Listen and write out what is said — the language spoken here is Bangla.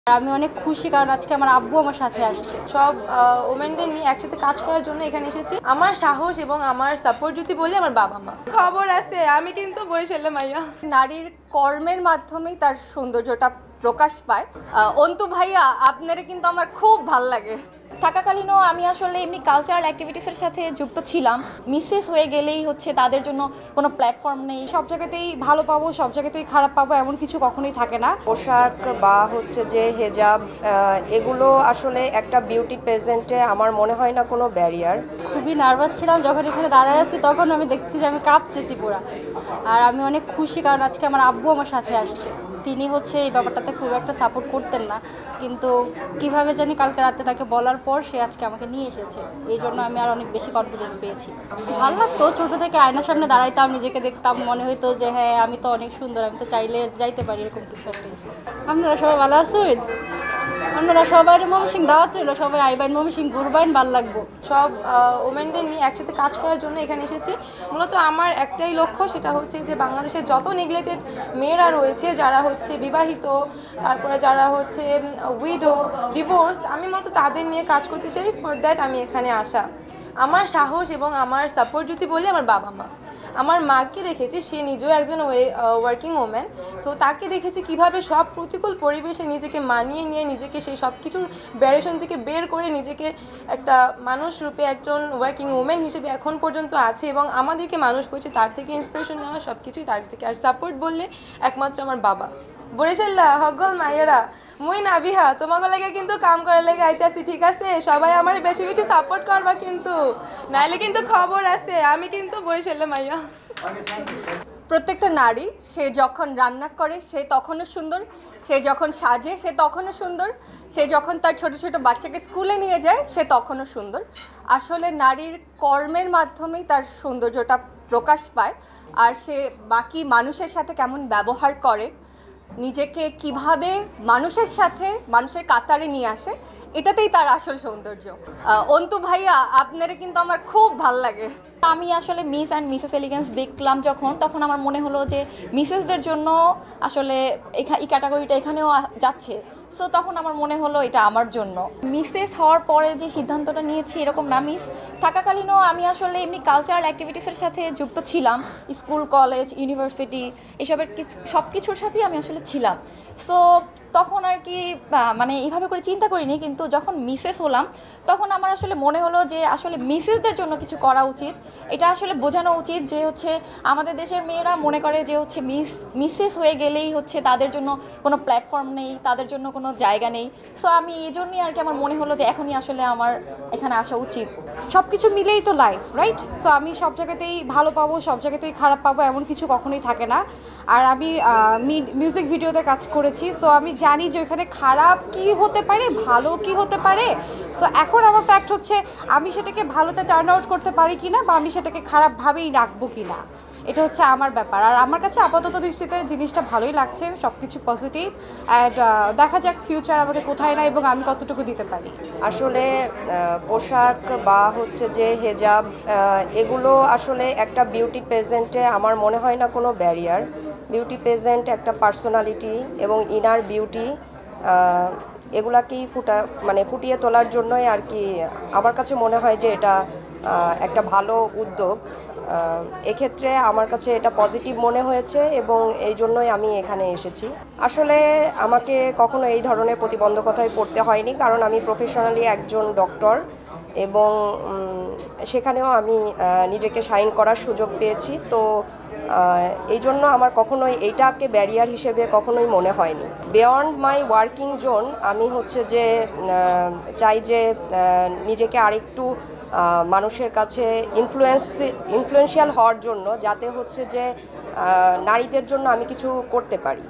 আমি অনেক খুশি কারণ আজকে আমার আব্বু আমার সাথে আসছে। সব ওমেনদের নিয়ে একসাথে কাজ করার জন্য এখানে এসেছি। আমার সাহস এবং আমার সাপোর্ট যদি বলি আমার বাবা মা। খবর আছে আমি কিন্তু বরিশালের মাইয়া। নারীর কর্মের মাধ্যমেই তার সৌন্দর্যটা প্রকাশ পায়। অন্তু ভাইয়া আপনারা কিন্তু আমার খুব ভাল লাগে। থাকাকালীনও আমি আসলে এমনি কালচারাল অ্যাক্টিভিটিসের সাথে যুক্ত ছিলাম। মিসেস হয়ে গেলেই হচ্ছে তাদের জন্য কোনো প্ল্যাটফর্ম নেই। সব জায়গাতেই ভালো পাবো, সব জায়গাতেই খারাপ পাবো এমন কিছু কখনোই থাকে না। পোশাক বা হচ্ছে যে হেজাব, এগুলো আসলে একটা বিউটি পেজেন্টে আমার মনে হয় না কোনো ব্যারিয়ার। খুবই নার্ভাস ছিলাম যখন এখানে দাঁড়ায় আছি, তখন আমি দেখছি যে আমি কাঁপতেছি পুরা। আর আমি অনেক খুশি কারণ আজকে আমার আব্বু আমার সাথে আসছে। তিনি হচ্ছে এই ব্যাপারটাতে খুব একটা সাপোর্ট করতেন না, কিন্তু কিভাবে জানি কালকে রাতে তাকে বলার পর সে আজকে আমাকে নিয়ে এসেছে। এই জন্য আমি আর অনেক বেশি কনফিডেন্স পেয়েছি। ভালো লাগতো, ছোটো থেকে আয়নার সামনে দাঁড়াইতাম, নিজেকে দেখতাম, মনে হতো যে হ্যাঁ আমি তো অনেক সুন্দর, আমি তো চাইলে যাইতে পারি, এরকম কিছু একটা। আপনারা সবাই ভালো আছেন? আপনারা সবাই ময়মনসিংহ দাওয়াত রইল, সবাই আইবেন ময়মনসিংহ ঘুরবেন, ভালো লাগবো। সব ওমেনদের নিয়ে একসাথে কাজ করার জন্য এখানে এসেছি। মূলত আমার একটাই লক্ষ্য, সেটা হচ্ছে যে বাংলাদেশের যত নেগলেক্টেড মেয়েরা রয়েছে, যারা হচ্ছে বিবাহিত, তারপরে যারা হচ্ছে উইডো, ডিভোর্সড, আমি মূলত তাদের নিয়ে কাজ করতে চাই। ফর দ্যাট আমি এখানে আসা। আমার সাহস এবং আমার সাপোর্ট যদি বলি আমার বাবা মা। আমার মাকে দেখেছি, সে নিজেও একজন ওয়ার্কিং ওম্যান। সো তাকে দেখেছি কিভাবে সব প্রতিকূল পরিবেশে নিজেকে মানিয়ে নিয়ে, নিজেকে সেই সব কিছুর ব্যারিয়েশন থেকে বের করে নিজেকে একটা মানুষ রূপে একজন ওয়ার্কিং ওম্যান হিসেবে এখন পর্যন্ত আছে এবং আমাদেরকে মানুষ করছে। তার থেকে ইন্সপিরেশন নেওয়া সব কিছুই তার থেকে। আর সাপোর্ট বললে একমাত্র আমার বাবা। বরিশাল্লা হগল মাইয়েরা, মুই নাবিহা তোমাকে লাগে কিন্তু কাম করার লেগে আইতেছি, ঠিক আছে? সবাই আমার বেশি বেশি সাপোর্ট করবা কিন্তু, নাইলে কিন্তু খবর আছে আমি কিন্তু বরিশালের মাইয়া। প্রত্যেকটা নারী সে যখন রান্না করে সে তখনও সুন্দর, সে যখন সাজে সে তখনও সুন্দর, সে যখন তার ছোট ছোট বাচ্চাকে স্কুলে নিয়ে যায় সে তখনও সুন্দর। আসলে নারীর কর্মের মাধ্যমেই তার সৌন্দর্যটা প্রকাশ পায়। আর সে বাকি মানুষের সাথে কেমন ব্যবহার করে, নিজেকে কিভাবে মানুষের সাথে মানুষের কাতারে নিয়ে আসে, এটাতেই তার আসল সৌন্দর্য। অন্তু ভাইয়া আপনারা কিন্তু আমার খুব ভাল লাগে। আমি আসলে মিস অ্যান্ড মিসেস এলিগেন্স দেখলাম যখন, তখন আমার মনে হলো যে মিসেসদের জন্য আসলে এই ক্যাটাগরিটা এখানেও যাচ্ছে। সো তখন আমার মনে হলো এটা আমার জন্য। মিসেস হওয়ার পরে যে সিদ্ধান্তটা নিয়েছি এরকম না, মিস থাকাকালীনও আমি আসলে এমনি কালচারাল অ্যাক্টিভিটিসের সাথে যুক্ত ছিলাম। স্কুল, কলেজ, ইউনিভার্সিটি, এসবের সব কিছুর সাথেই আমি আসলে ছিলাম। সো তখন আর কি মানে এইভাবে করে চিন্তা করিনি, কিন্তু যখন মিসেস হলাম তখন আমার আসলে মনে হলো যে আসলে মিসেসদের জন্য কিছু করা উচিত। এটা আসলে বোঝানো উচিত যে হচ্ছে আমাদের দেশের মেয়েরা মনে করে যে হচ্ছে মিসেস হয়ে গেলেই হচ্ছে তাদের জন্য কোনো প্ল্যাটফর্ম নেই, তাদের জন্য কোনো জায়গা নেই। সো আমি এই জন্যই আর কি আমার মনে হলো যে এখনই আসলে আমার এখানে আসা উচিত। সব কিছু মিলেই তো লাইফ, রাইট? সো আমি সব জায়গাতেই ভালো পাবো, সব জায়গাতেই খারাপ পাবো এমন কিছু কখনোই থাকে না। আর আমি মিউজিক ভিডিওতে কাজ করেছি, সো আমি জানি যে ওখানে খারাপ কি হতে পারে, ভালো কি হতে পারে। সো এখন আমার ফ্যাক্ট হচ্ছে আমি সেটাকে ভালোতে টার্ন আউট করতে পারি কি না, বা আমি সেটাকে খারাপভাবেই রাখবো কি না, এটা হচ্ছে আমার ব্যাপার। আর আমার কাছে আপাতত দৃষ্টিতে জিনিসটা ভালোই লাগছে, সব কিছু পজিটিভ। অ্যান্ড দেখা যাক ফিউচার আমাকে কোথায় না এবং আমি কতটুকু দিতে পারি। আসলে পোশাক বা হচ্ছে যে হেজাব, এগুলো আসলে একটা বিউটি পেজেন্টে আমার মনে হয় না কোনো ব্যারিয়ার। বিউটি পেজেন্ট একটা পার্সোনালিটি এবং ইনার বিউটি, এগুলাকেই ফুটিয়ে তোলার জন্যই আর কি আমার কাছে মনে হয় যে এটা একটা ভালো উদ্যোগ। এক্ষেত্রে আমার কাছে এটা পজিটিভ মনে হয়েছে এবং এই জন্যই আমি এখানে এসেছি। আসলে আমাকে কখনো এই ধরনের প্রতিবন্ধকতায় পড়তে হয়নি, কারণ আমি প্রফেশনালি একজন ডক্টর এবং সেখানেও আমি নিজেকে শাইন করার সুযোগ পেয়েছি। তো এই জন্য আমার কখনোই এইটাকে ব্যারিয়ার হিসেবে কখনোই মনে হয়নি। বিয়ন্ড মাই ওয়ার্কিং জোন আমি হচ্ছে যে চাই যে নিজেকে আরেকটু মানুষের কাছে ইনফ্লুয়েন্সিয়াল হওয়ার জন্য, যাতে হচ্ছে যে নারীদের জন্য আমি কিছু করতে পারি।